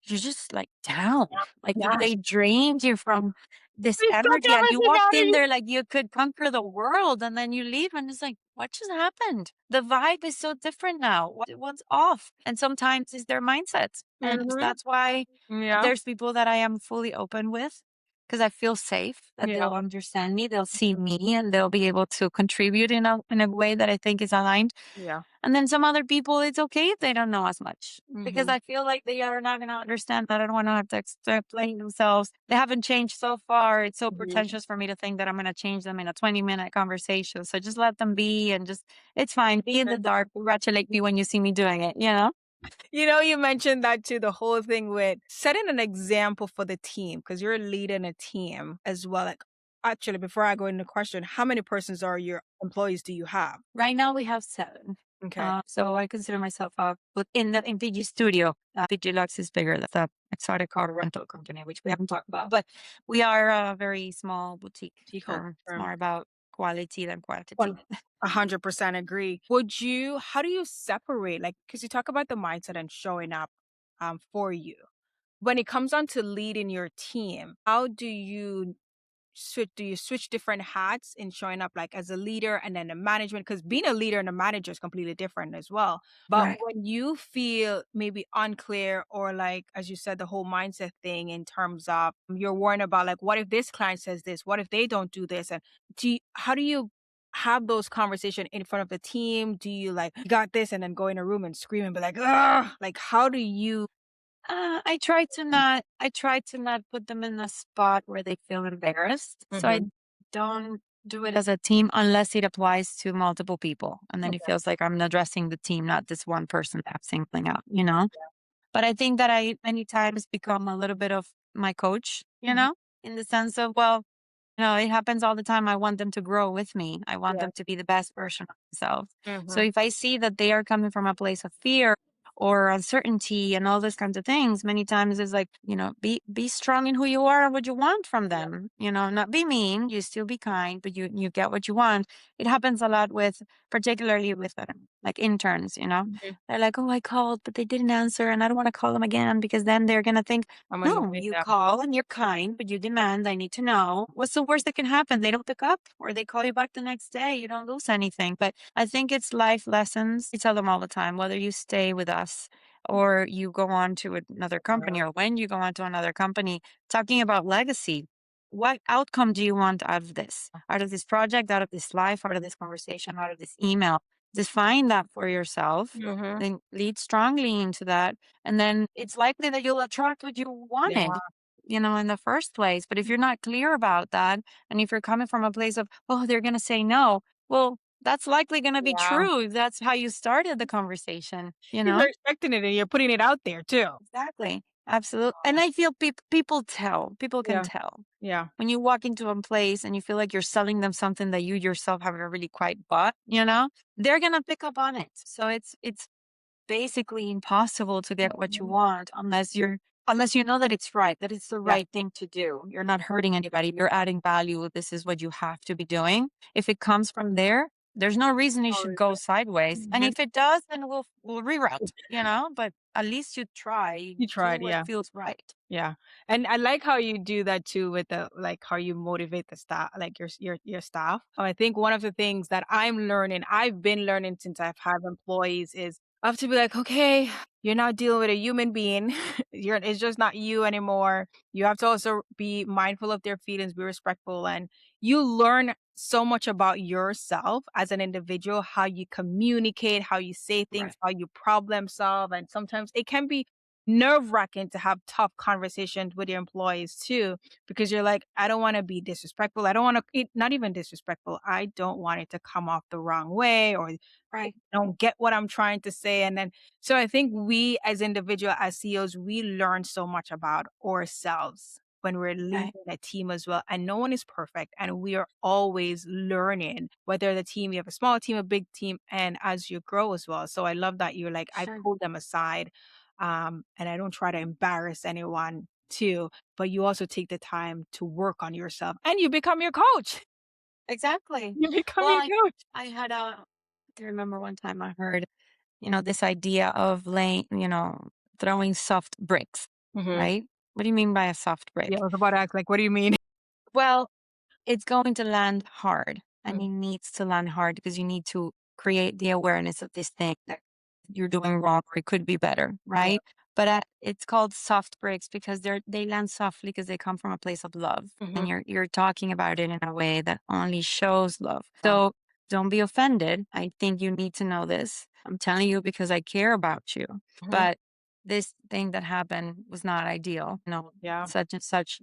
you're just like down. Like Yes. they drained you from this They suck energy and you everything walked out of in you. there like you could conquer the world and then you leave and it's like, what just happened? The vibe is so different now. What's off? And sometimes it's their mindsets. And Mhm. that's why Yeah. there's people that I am fully open with because I feel safe that Yeah. they'll understand me, they'll see me and they'll be able to contribute in a way that I think is aligned. Yeah. And then some other people, it's okay if they don't know as much because Mhm. I feel like they are not going to understand that. I don't want to have to explain themselves. They haven't changed so far. It's so Mhm. pretentious for me to think that I'm going to change them in a 20-minute conversation. So just let them be and just, it's fine. Be in the dark. Congratulate me when you see me doing it? You mentioned that too, the whole thing with setting an example for the team because you're leading a team as well. Like, actually, before I go into the question, how many persons are your employees do you have? Right now we have 7. Okay. So I consider myself in PG Studio. PG Lux is bigger. That's a exotic car rental company, which we haven't talked about. But we are a very small boutique Eco firm. It's firm. more about quality than quantity. One 100% agree. How do you separate, like, because you talk about the mindset and showing up for you. When it comes on to leading your team, how do you switch different hats in showing up like as a leader and then a management? Because being a leader and a manager is completely different as well. But Right. when you feel maybe unclear or like, as you said, the whole mindset thing in terms of you're worrying about like, what if this client says this? What if they don't do this? And how do you have those conversations in front of the team? Do you like, you got this and then go in a room and scream and be like, ugh, like how do you? I try to not put them in a spot where they feel embarrassed. So I Mhm. don't do it as a team unless it applies to multiple people. And then it Okay. feels like I'm addressing the team, not this one person that I'm singling out, you know? But I think that I many times become a little bit of my coach, you Mhm. know, in the sense of, well, it happens all the time. I want them to grow with me. I want Yeah. them to be the best version of themselves. So Mhm. if I see that they are coming from a place of fear or uncertainty and all those kinds of things, many times it's like, be strong in who you are and what you want from Yeah. them. Not be mean, you still be kind, but you get what you want. It happens a lot with, particularly with like interns. Mhm. They're like, oh, I called, but they didn't answer, and I don't want to call them again because then they're gonna think, I'm no, annoyed. you Yeah. call and you're kind, but you demand, I need to know. What's the worst that can happen? They don't pick up or they call you back the next day. You don't lose anything. But I think it's life lessons. I tell them all the time, whether you stay with us or you go on to another company or when you go on to another company, talking about legacy. What outcome do you want out of this project, out of this life, out of this conversation, out of this email? Define that for yourself, Mhm. then lead strongly into that, and then it's likely that you'll attract what you Yeah. wanted, in the first place. But if you're not clear about that, and if you're coming from a place of, oh, they're going to say no, well, that's likely going to be Yeah. true if that's how you started the conversation, you You're know? expecting it and you're putting it out there too. Exactly. Absolutely. And I feel people can Yeah. tell. Yeah. When you walk into a place and you feel like you're selling them something that you yourself haven't really quite bought, they're going to pick up on it. So it's basically impossible to get what you Mhm. want unless you know that it's right, that it's the Yeah. right thing to do. You're not hurting anybody. You're adding value. This is what you have to be doing. If it comes from there, there's no reason it should go sideways. And Mhm. if it does, then we'll reroute, but at least you try. You You do tried, what yeah. feels right. Yeah. And I like how you do that too with the like how you motivate the staff, like your staff. I think one of the things that I've been learning since I've had employees is I have to be like, okay, you're not dealing with a human being. It's just not you anymore. You have to also be mindful of their feelings, be respectful, and you learn so much about yourself as an individual, how you communicate, how you say things, Right. how you problem solve. And sometimes it can be nerve-wracking to have tough conversations with your employees too, because you're like, I don't want to be disrespectful. I don't want to, not even disrespectful. I don't want it to come off the wrong way or Right. don't get what I'm trying to say. And then, so I think we as individual, as CEOs, we learn so much about ourselves when we're leading Right. a team as well. And no one is perfect. And we are always learning, whether the team, you have a small team, a big team, and as you grow as well. So I love that you're like, I Sure. pull them aside. And I don't try to embarrass anyone too, but you also take the time to work on yourself and you become your coach. Exactly. You become Well, your I, coach. I had a, I can remember one time I heard, this idea of throwing soft bricks, Mhm. right? What do you mean by a soft Yeah, I brick? was about to ask, like, what do you mean? Well, it's going to land hard and Mhm. it needs to land hard because you need to create the awareness of this thing that you're doing wrong or it could be better, Yeah. right? But it's called soft breaks because they land softly because they come from a place of love Mhm. and you're talking about it in a way that only shows love. Yeah. So don't be offended. I think you need to know this. I'm telling you because I care about you. Mhm. But this thing that happened was not ideal. Yeah. Such and such,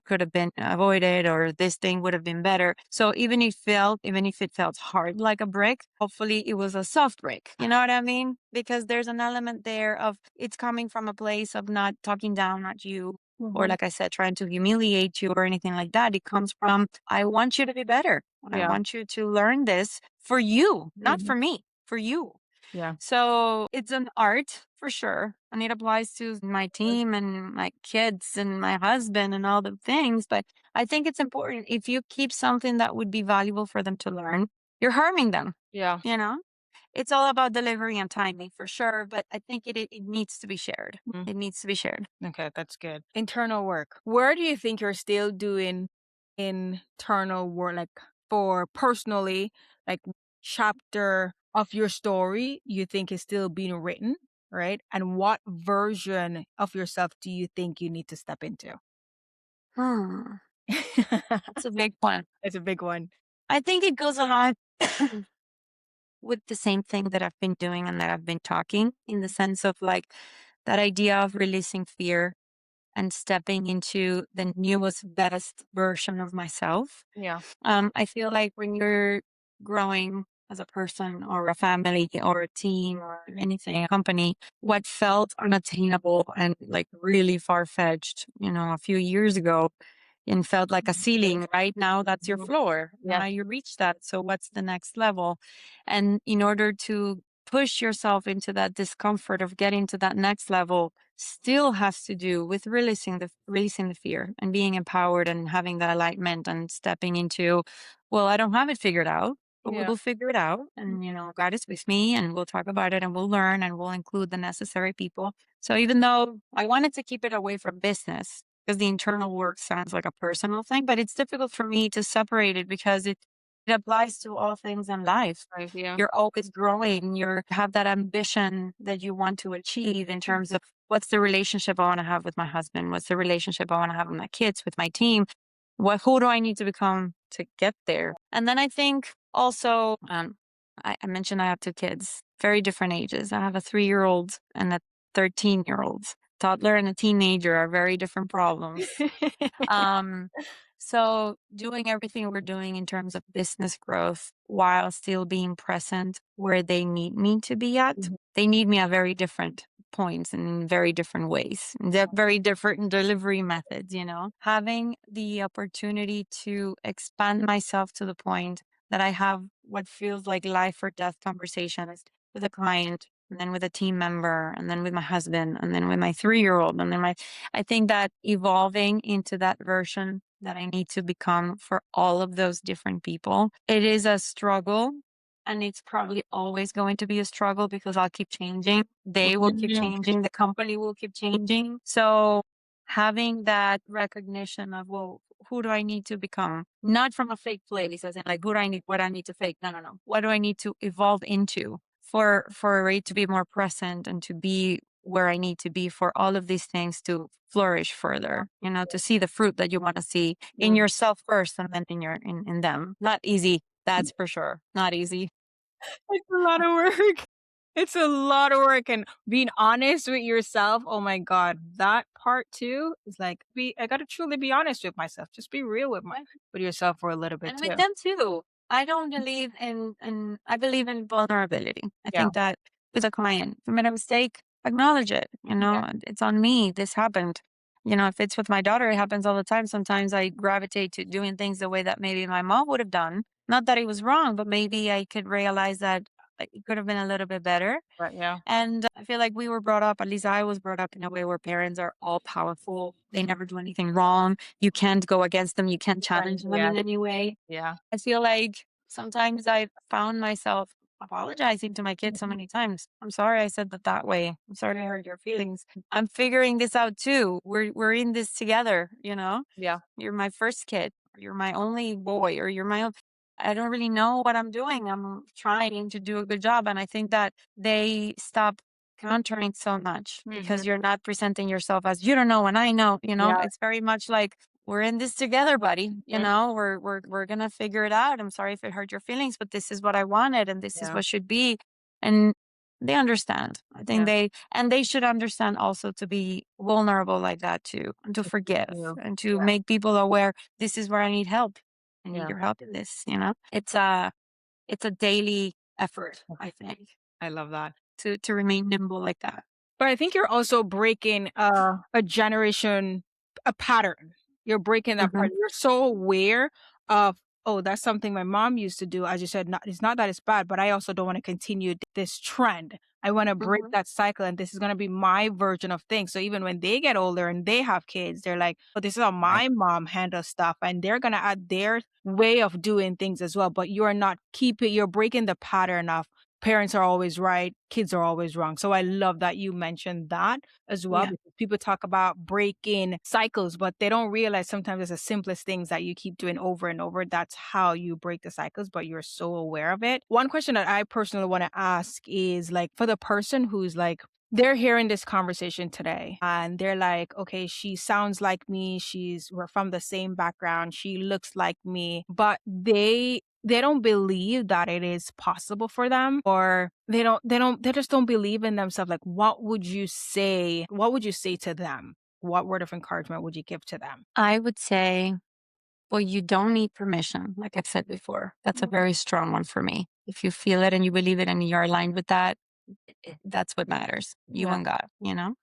could have been avoided or this thing would have been better. So even if it felt hard like a brick, hopefully it was a soft brick. You know what I mean? Because there's an element there of it's coming from a place of not talking down at you or Mhm. like I said, trying to humiliate you or anything like that. It comes from, I want you to be better. I Yeah. want you to learn this for you, not Mhm. for me, for you. Yeah. So it's an art for sure. And it applies to my team and my kids and my husband and all the things. But I think it's important if you keep something that would be valuable for them to learn, you're harming them, Yeah. you know? It's all about delivery and timing for sure. But I think it needs to be shared. Mhm. It needs to be shared. Okay, that's good. Internal work. Where do you think you're still doing internal work, like for personally, like chapter of your story you think is still being written, right? And what version of yourself do you think you need to step into? Hmm. That's a big one. It's a big one. I think it goes along with the same thing that I've been doing and that I've been talking in the sense of like that idea of releasing fear and stepping into the newest, best version of myself. Yeah. I feel like when you're growing as a person or a family or a team or anything, a company, what felt unattainable and like really far fetched, a few years ago and felt like a ceiling, right now that's your Mhm. floor. Yeah. Now you reach that. So what's the next level? And in order to push yourself into that discomfort of getting to that next level still has to do with releasing the fear and being empowered and having that alignment and stepping into, well, I don't have it figured out, but we Yeah. will figure it out. And God is with me and we'll talk about it and we'll learn and we'll include the necessary people. So even though I wanted to keep it away from business, because the internal work sounds like a personal thing, but it's difficult for me to separate it because it applies to all things in life. Right. Yeah. You're always growing. You have that ambition that you want to achieve in terms of what's the relationship I want to have with my husband? What's the relationship I want to have with my kids, with my team? Who do I need to become to get there? And then I think also, I mentioned I have two kids, very different ages. I have a 3-year-old and a 13-year-old. Toddler and a teenager are very different problems. Um, so doing everything we're doing in terms of business growth while still being present where they need me to be at. Mhm. They need me at very different points and in very different ways. They're very different delivery methods. Having the opportunity to expand myself to the point that I have what feels like life or death conversations with a client and then with a team member and then with my husband and then with my 3-year-old and then I think that evolving into that version that I need to become for all of those different people, it is a struggle. And it's probably always going to be a struggle because I'll keep changing. They will keep Mhm. changing. The company will keep changing. So having that recognition of, well, who do I need to become? Not from a fake place, as in like who do I need, what I need to fake. No, no, no. What do I need to evolve into for it to be more present and to be where I need to be for all of these things to flourish further, to see the fruit that you want to see in Mhm. yourself first and then in them. Not easy, that's for sure. Not easy. It's a lot of work. It's a lot of work, and being honest with yourself, oh my god, that part too is like, I gotta truly be honest with myself. Just be real with yourself for a little bit And with too. them too. I don't believe I believe in vulnerability. I Yeah. think that with a client, if I made a mistake, acknowledge it, Yeah. and it's on me. This happened. If it's with my daughter, it happens all the time. Sometimes I gravitate to doing things the way that maybe my mom would have done. Not that it was wrong, but maybe I could realize that like, it could have been a little bit better. Right. Yeah. And I feel like we were brought up, at least I was brought up in a way where parents are all powerful. They never do anything wrong. You can't go against them. You can't Right. challenge them Yeah. in any way. Yeah. I feel like sometimes I've found myself apologizing to my kids so Mhm. many times. I'm sorry I said that way. I'm sorry I hurt your feelings. I'm figuring this out too. We're in this together. Yeah. You're my first kid, or you're my only boy, or you're my own. I don't really know what I'm doing. I'm trying to do a good job. And I think that they stop countering so much because Mhm. you're not presenting yourself as you don't know and I know, Yeah. it's very much like we're in this together, buddy. Mhm. We're gonna figure it out. I'm sorry if it hurt your feelings, but this is what I wanted and this is Yeah. what should be. And they understand. I think Yeah. they should understand also to be vulnerable like that too, and to forgive You. and to Yeah. make people aware this is where I need help. I need Yeah. your help in this. It's a daily effort, I think, I love that. to remain nimble like that. But I think you're also breaking a generation, a pattern. You're breaking that Hmm. part. You're so aware of, oh, that's something my mom used to do. As you said, it's not that it's bad, but I also don't want to continue this trend. I want to break Hmm. that cycle, and this is going to be my version of things. So even when they get older and they have kids, they're like, oh, this is how Right. my mom handles stuff. And they're going to add their way of doing things as well. But you're not keeping, you're breaking the pattern of parents are always right, kids are always wrong. So I love that you mentioned that as well, Yeah. because people talk about breaking cycles, but they don't realize sometimes it's the simplest things that you keep doing over and over. That's how you break the cycles, but you're so aware of it. One question that I personally want to ask is like for the person who's like, they're hearing this conversation today and they're like, okay, she sounds like me. We're from the same background. She looks like me, but they don't believe that it is possible for them, or they just don't believe in themselves. Like, what would you say to them? what word of encouragement would you give to them? I would say, well, you don't need permission. Like I've said before, that's a very strong one for me. If you feel it and you believe it and you're aligned with that, that's what matters. You Yeah. and God, you know?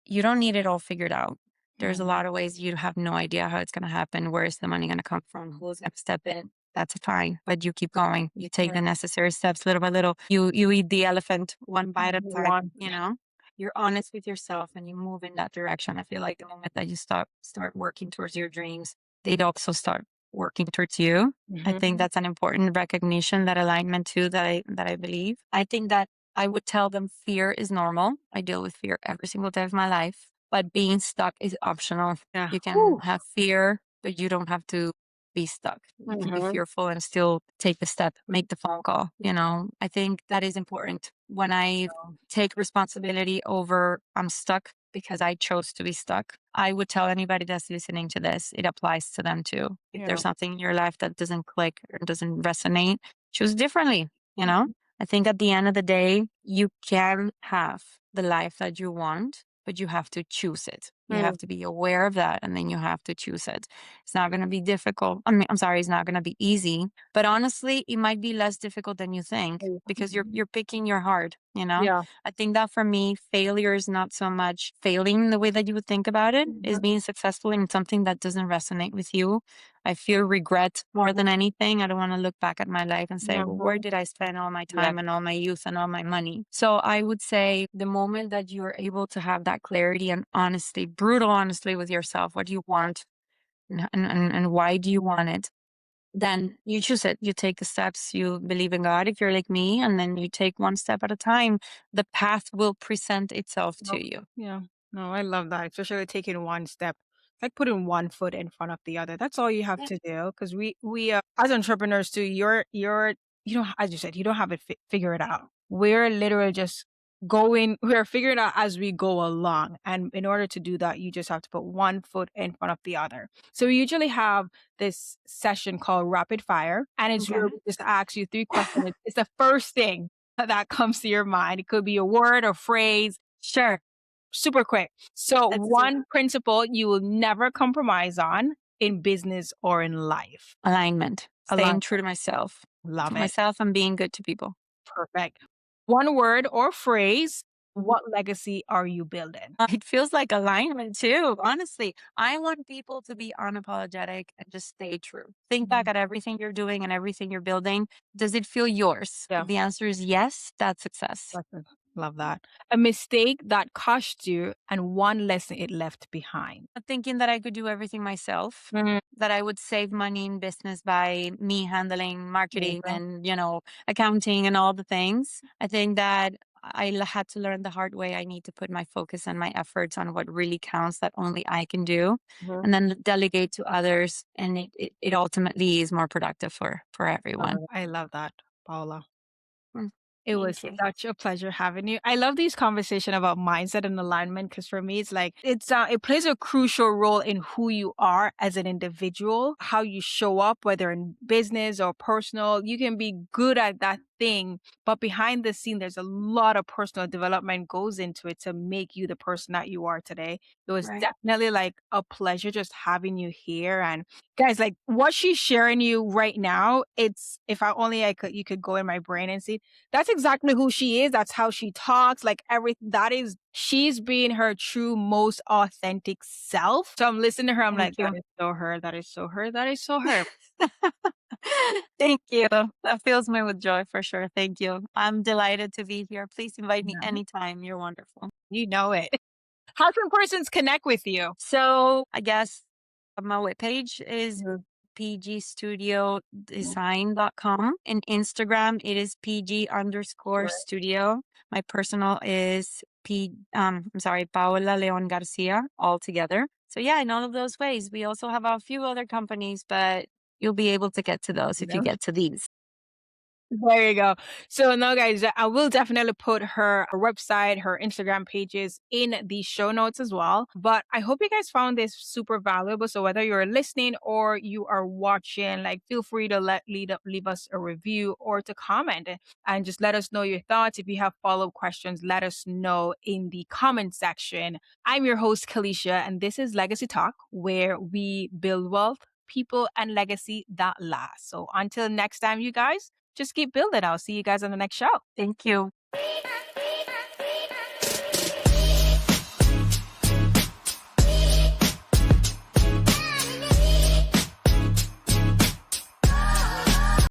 You don't need it all figured out. There's a Mhm. lot of ways you have no idea how it's going to happen. Where is the money going to come from? Who's going to step in? That's fine, but you keep going. You take Yeah. the necessary steps little by little. You eat the elephant one bite at a time. One. You know, you're honest with yourself and you move in that direction. I feel like the moment that you start working towards your dreams, they'd also start working towards you. I think Mhm. that's an important recognition, that alignment too, that I believe. I think that I would tell them fear is normal. I deal with fear every single day of my life, but being stuck is optional. Yeah. You can Whew. have fear, but you don't have to be stuck. You can be Mhm. fearful and still take the step, make the phone call. You know, I think that is important. When I take responsibility over I'm stuck because I chose to be stuck, I would tell anybody that's listening to this, it applies to them too. If Yeah. there's something in your life that doesn't click or doesn't resonate, choose differently, you know? Mhm. I think at the end of the day, you can have the life that you want, but you have to choose it. You have Mm. to be aware of that and then you have to choose it. It's not going to be difficult. I mean, I'm sorry, it's not going to be easy, but honestly, it might be less difficult than you think because you're picking your heart, you know? Yeah. I think that for me, failure is not so much failing the way that you would think about it, is Mhm. being successful in something that doesn't resonate with you. I feel regret more than anything. I don't want to look back at my life and say, well, where Mhm. did I spend all my Yeah. time and all my youth and all my money? So I would say the moment that you're able to have that clarity and honesty, brutal honesty with yourself, what do you want and why do you want it? Then you choose it. You take the steps. You believe in God if you're like me, and then you take one step at a time. The path will present itself Oh, to you. yeah. No, I love that, especially taking one step, like putting one foot in front of the other. That's all you have Yeah. to do. Because we as entrepreneurs too, you don't, as you said, you don't have it figure it out. We're literally just we're figuring it out as we go along. And in order to do that, you just have to put one foot in front of the other. So we usually have this session called rapid fire, and it's where Okay. we just ask you three questions. It's the first thing that comes to your mind. It could be a word or phrase. Sure. Super quick. So, Let's do one principle you will never compromise on in business or in life. alignment. Staying Alignment. true to Love it. myself and being good to people. Perfect. One word or phrase. What legacy are you building? It feels like alignment too, honestly. I want people to be unapologetic and just stay true. Think back Mhm. at everything you're doing and everything you're building. Does it feel yours? If Yeah, the answer is yes, that's success. that's it. Love that. A mistake that cost you and one lesson it left behind. Thinking that I could do everything myself, Mhm. that I would save money in business by me handling There you marketing go. and, accounting and all the things. I think that had to learn the hard way. I need to put my focus and my efforts on what really counts that only I can do, Mhm. and then delegate to others. And it ultimately is more productive for everyone. I love that, Paula. Mm, It was Thank you. such a pleasure having you. I love these conversation about mindset and alignment because for me, it's like it plays a crucial role in who you are as an individual, how you show up, whether in business or personal. You can be good at that thing, but behind the scene, there's a lot of personal development goes into it to make you the person that you are today. It was Right. definitely like a pleasure just having you here. And guys, like what she's sharing you right now, it's if I only I could you could go in my brain and see that's exactly who she is. That's how she talks. Like everything that is, she's being her true, most authentic self. So I'm listening to her. I'm Thank like, that you. is so her. That is so her. That is so her. Thank you. That fills me with joy for sure. Thank you. I'm delighted to be here. Please invite me Yeah, anytime. You're wonderful. you know it. How can persons connect with you? So I guess my webpage is Mhm. pgstudiodesign.com. And Instagram, it is pg underscore Right. studio. My personal is I'm sorry, Paola Leon Garcia all together. So yeah, in all of those ways. We also have a few other companies, but you'll be able to get to those if you get to these. There you go. So now, guys, I will definitely put her website, her Instagram pages in the show notes as well. But I hope you guys found this super valuable. So whether you're listening or you are watching, like, feel free to leave us a review or to comment and just let us know your thoughts. If you have follow-up questions, let us know in the comment section. I'm your host, Kalisha, and this is Legacy Talk, where we build wealth, people, and legacy that lasts. So until next time, you guys, just keep building. I'll see you guys on the next show. Thank you.